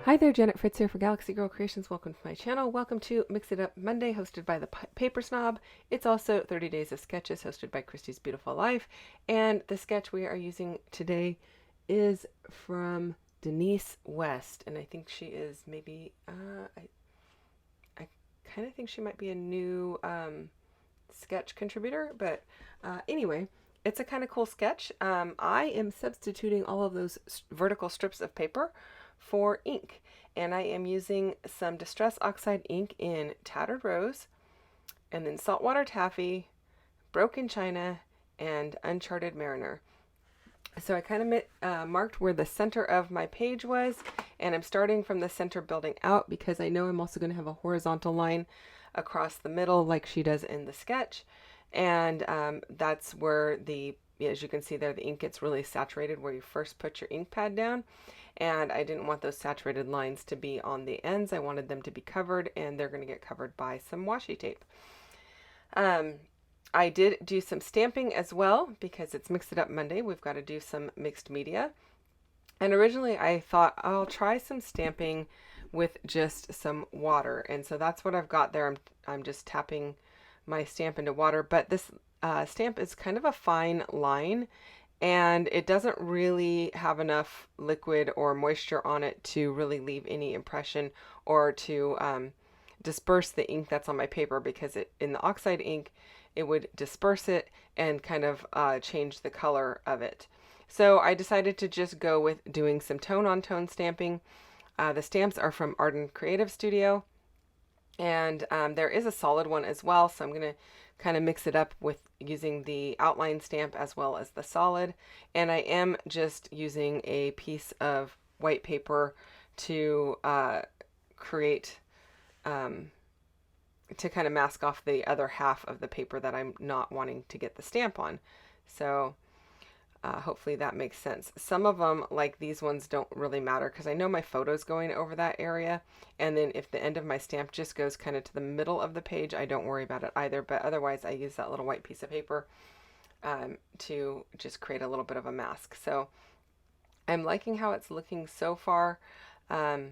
Hi there, Janet Fritz here for Galaxy Girl Creations. Welcome to my channel. Welcome to Mix It Up Monday, hosted by the Paper Snob. It's also 30 Days of Sketches, hosted by Christy's Beautiful Life. And the sketch we are using today is from Denise West. And I think she is maybe, I kind of think she might be a new sketch contributor. But anyway, it's a kind of cool sketch. I am substituting all of those vertical strips of paper for ink, and I am using some Distress Oxide ink in Tattered Rose, and then Saltwater Taffy, Broken China, and Uncharted Mariner. So I kind of marked where the center of my page was, and I'm starting from the center building out because I know I'm also going to have a horizontal line across the middle like she does in the sketch, and that's where as you can see there, the ink gets really saturated where you first put your ink pad down. And I didn't want those saturated lines to be on the ends. I wanted them to be covered, and they're going to get covered by some washi tape. I did do some stamping as well because it's Mix It Up Monday. We've got to do some mixed media. And originally I thought I'll try some stamping with just some water. And so that's what I've got there. I'm just tapping my stamp into water. But this stamp is kind of a fine line, and it doesn't really have enough liquid or moisture on it to really leave any impression or to disperse the ink that's on my paper, because in the oxide ink it would disperse it and kind of change the color of it. So I decided to just go with doing some tone-on-tone stamping. The stamps are from Arden Creative Studio, and there is a solid one as well, so I'm going to kind of mix it up with using the outline stamp as well as the solid. And I am just using a piece of white paper to create, to kind of mask off the other half of the paper that I'm not wanting to get the stamp on. So hopefully that makes sense. Some of them, like these ones, don't really matter because I know my photo's going over that area. And then if the end of my stamp just goes kind of to the middle of the page, I don't worry about it either. But otherwise, I use that little white piece of paper to just create a little bit of a mask. So I'm liking how it's looking so far. I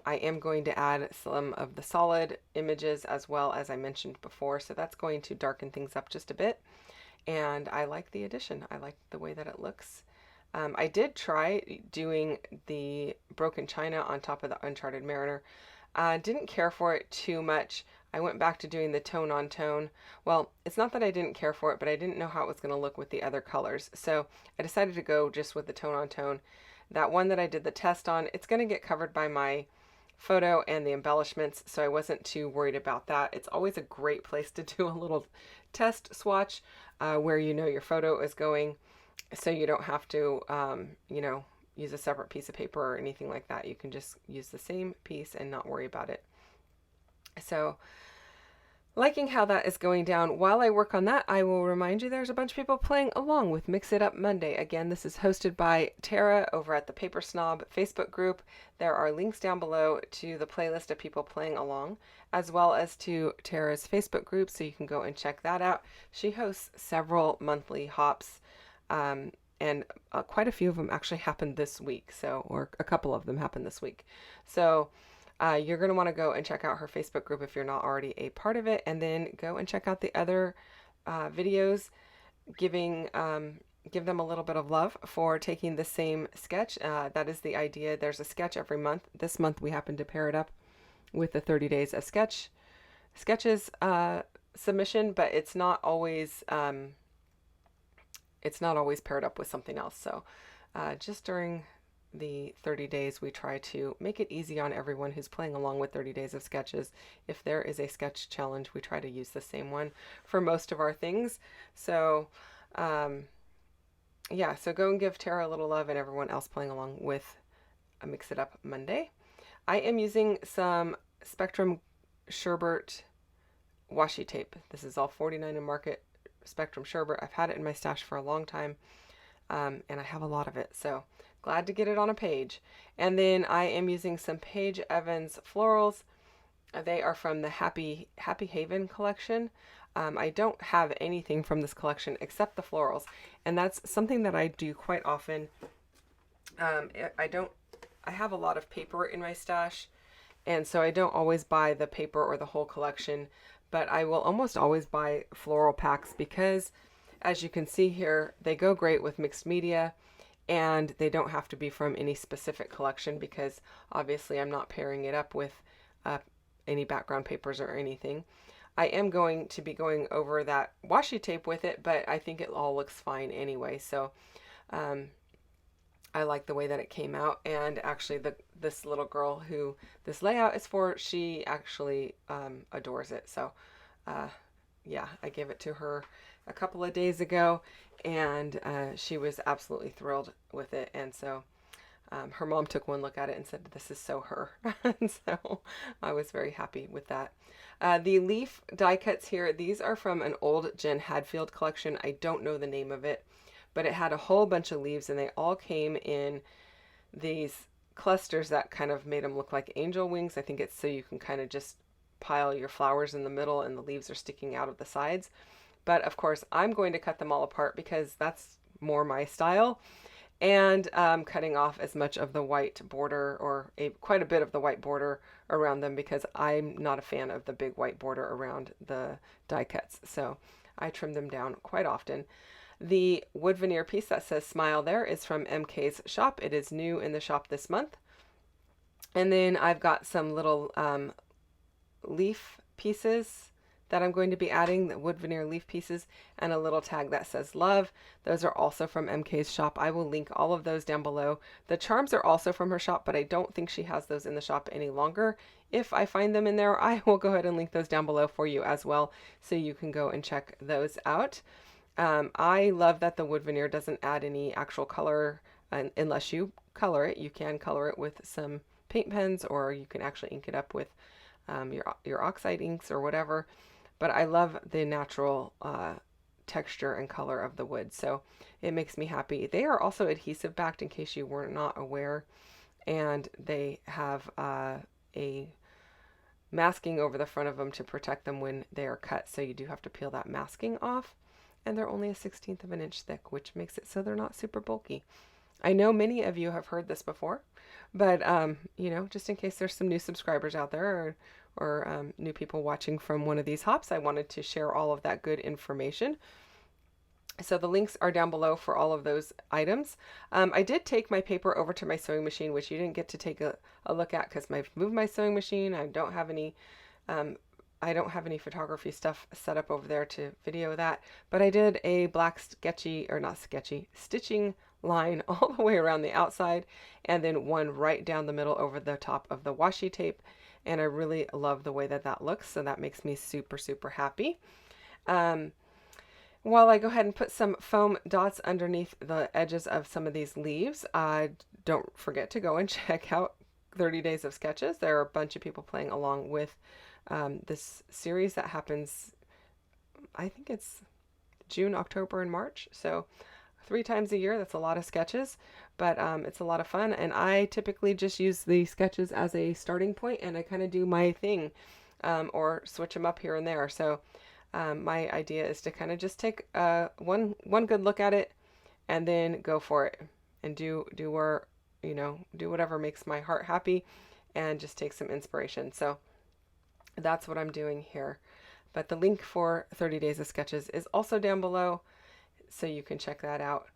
am going to add some of the solid images as well, as I mentioned before. So that's going to darken things up just a bit. And I like the addition. I like the way that it looks. I did try doing the Broken China on top of the Uncharted Mariner. Didn't care for it too much. I went back to doing the tone on tone. Well, it's not that I didn't care for it, but I didn't know how it was going to look with the other colors. So I decided to go just with the tone on tone. That one that I did the test on, it's going to get covered by my photo and the embellishments, so I wasn't too worried about that. It's always a great place to do a little test swatch where you know your photo is going, so you don't have to use a separate piece of paper or anything like that. You can just use the same piece and not worry about it. So liking how that is going down. While I work on that, I will remind you there's a bunch of people playing along with Mix It Up Monday. Again, this is hosted by Tara over at the Paper Snob Facebook group. There are links down below to the playlist of people playing along, as well as to Tara's Facebook group, so you can go and check that out. She hosts several monthly hops, and quite a few of them actually happened this week, or a couple of them happened this week. So you're going to want to go and check out her Facebook group if you're not already a part of it, and then go and check out the other videos, give them a little bit of love for taking the same sketch. That is the idea. There's a sketch every month. This month we happen to pair it up with the 30 Days of Sketches submission, but it's not always paired up with something else. So just during the 30 days, we try to make it easy on everyone who's playing along with 30 Days of Sketches. If there is a sketch challenge, we try to use the same one for most of our things. So yeah, so go and give Tara a little love and everyone else playing along with a Mix It Up Monday. I am using some Spectrum Sherbert washi tape. This is all 49 in Market Spectrum Sherbert. I've had it in my stash for a long time, and I have a lot of it, so glad to get it on a page. And then I am using some Paige Evans florals. They are from the Happy Haven collection. I don't have anything from this collection except the florals, and that's something that I do quite often. I I have a lot of paper in my stash, and so I don't always buy the paper or the whole collection, but I will almost always buy floral packs because, as you can see here, they go great with mixed media, and they don't have to be from any specific collection because obviously I'm not pairing it up with uh, any background papers or anything. I am going to be going over that washi tape with it, but I think it all looks fine anyway. So um, I like the way that it came out. And actually, this little girl who this layout is for, she actually adores it. So yeah, I gave it to her a couple of days ago, and she was absolutely thrilled with it. And so her mom took one look at it and said, "This is so her." And so I was very happy with that. The leaf die cuts here, these are from an old Jen Hadfield collection. I don't know the name of it, but it had a whole bunch of leaves, and they all came in these clusters that kind of made them look like angel wings. I think it's so you can kind of just pile your flowers in the middle and the leaves are sticking out of the sides. But of course, I'm going to cut them all apart because that's more my style. And cutting off as much of the white border, or quite a bit of the white border around them, because I'm not a fan of the big white border around the die cuts. So I trim them down quite often. The wood veneer piece that says smile there is from MK's shop. It is new in the shop this month. And then I've got some little leaf pieces that I'm going to be adding, the wood veneer leaf pieces, and a little tag that says love. Those are also from MK's shop. I will link all of those down below. The charms are also from her shop, but I don't think she has those in the shop any longer. If I find them in there, I will go ahead and link those down below for you as well, so you can go and check those out. I love that the wood veneer doesn't add any actual color, unless you color it. You can color it with some paint pens, or you can actually ink it up with your oxide inks or whatever. But I love the natural texture and color of the wood, so it makes me happy. They are also adhesive backed, in case you were not aware, and they have a masking over the front of them to protect them when they are cut, so you do have to peel that masking off. And they're only 1/16 of an inch thick, which makes it so they're not super bulky. I know many of you have heard this before, but you know, just in case there's some new subscribers out there, or new people watching from one of these hops, I wanted to share all of that good information. So the links are down below for all of those items. I did take my paper over to my sewing machine, which you didn't get to take a look at because I've moved my sewing machine. I don't have any photography stuff set up over there to video that, but I did a black stitching line all the way around the outside, and then one right down the middle over the top of the washi tape. And I really love the way that that looks, so that makes me super, super happy. While I go ahead and put some foam dots underneath the edges of some of these leaves, don't forget to go and check out 30 Days of Sketches. There are a bunch of people playing along with this series that happens, I think it's June, October, and March. So 3 times a year. That's a lot of sketches, but it's a lot of fun. And I typically just use the sketches as a starting point, and I kind of do my thing, or switch them up here and there. So my idea is to kind of just take one good look at it, and then go for it, and do whatever makes my heart happy, and just take some inspiration. So that's what I'm doing here. But the link for 30 Days of Sketches is also down below, so you can check that out.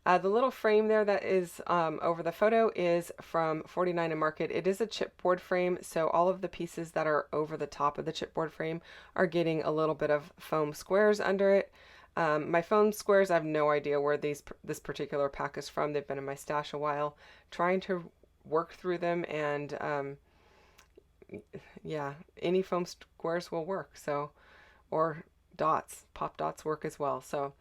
The little frame there that is over the photo is from 49 and Market. It is a chipboard frame, so all of the pieces that are over the top of the chipboard frame are getting a little bit of foam squares under it. My foam squares, I have no idea where this particular pack is from. They've been in my stash a while. Trying to work through them, and yeah, any foam squares will work. So, or dots, pop dots work as well. So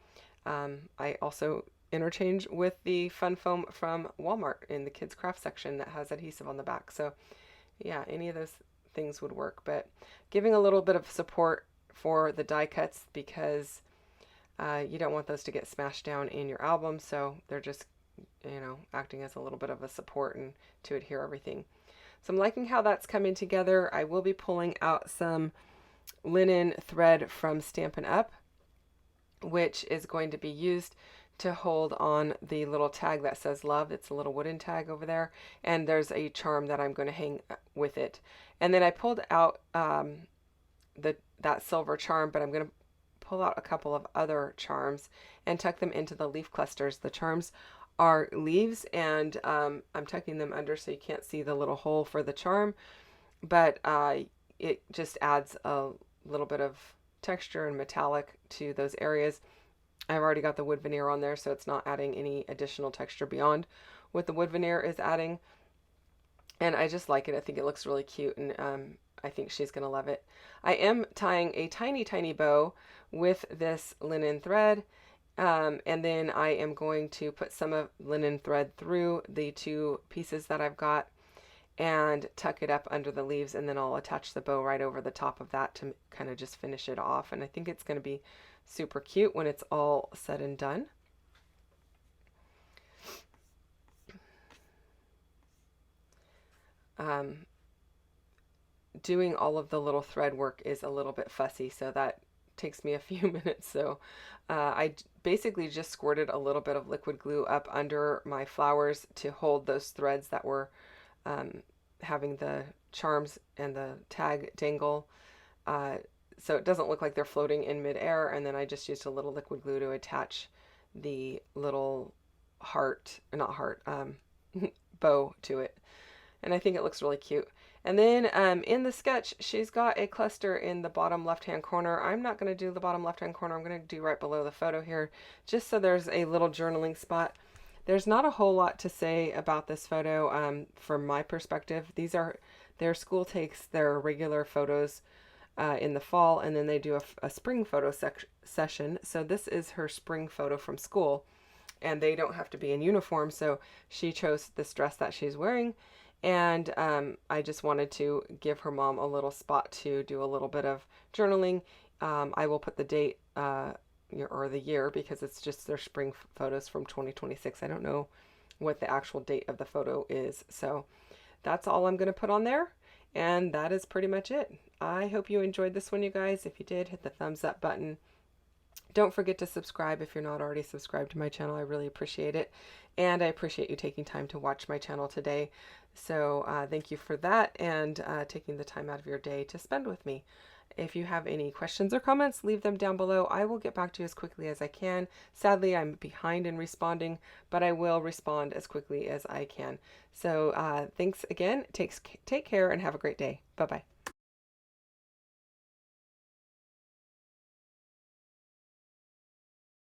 I also interchange with the fun foam from Walmart in the kids craft section that has adhesive on the back. So yeah, any of those things would work, but giving a little bit of support for the die cuts, because you don't want those to get smashed down in your album. So they're just, acting as a little bit of a support and to adhere everything. So I'm liking how that's coming together. I will be pulling out some linen thread from Stampin' Up, which is going to be used to hold on the little tag that says love. It's a little wooden tag over there, and there's a charm that I'm going to hang with it. And then I pulled out that silver charm, but I'm going to pull out a couple of other charms and tuck them into the leaf clusters. The charms are leaves, and I'm tucking them under so you can't see the little hole for the charm, but it just adds a little bit of texture and metallic to those areas. I've already got the wood veneer on there, so it's not adding any additional texture beyond what the wood veneer is adding. And I just like it. I think it looks really cute, and I think she's going to love it. I am tying a tiny, tiny bow with this linen thread, and then I am going to put some of linen thread through the two pieces that I've got and tuck it up under the leaves, and then I'll attach the bow right over the top of that to kind of just finish it off. And I think it's going to be super cute when it's all said and done. Doing all of the little thread work is a little bit fussy, so that takes me a few minutes. So I basically just squirted a little bit of liquid glue up under my flowers to hold those threads that were having the charms and the tag dangle, so it doesn't look like they're floating in midair. And then I just used a little liquid glue to attach the little heart, not heart, bow to it. And I think it looks really cute. And then in the sketch, she's got a cluster in the bottom left-hand corner. I'm not going to do the bottom left-hand corner. I'm going to do right below the photo here, just so there's a little journaling spot. There's not a whole lot to say about this photo from my perspective. These are their school takes their regular photos in the fall, and then they do a spring photo session. So this is her spring photo from school, and they don't have to be in uniform, so she chose this dress that she's wearing. And I just wanted to give her mom a little spot to do a little bit of journaling. I will put the date or the year, because it's just their spring photos from 2026. I don't know what the actual date of the photo is. So that's all I'm going to put on there. And that is pretty much it. I hope you enjoyed this one, you guys. If you did, hit the thumbs up button. Don't forget to subscribe if you're not already subscribed to my channel. I really appreciate it. And I appreciate you taking time to watch my channel today. So thank you for that, and taking the time out of your day to spend with me. If you have any questions or comments, leave them down below. I will get back to you as quickly as I can. Sadly, I'm behind in responding, but I will respond as quickly as I can. So thanks again. Take care and have a great day. Bye-bye.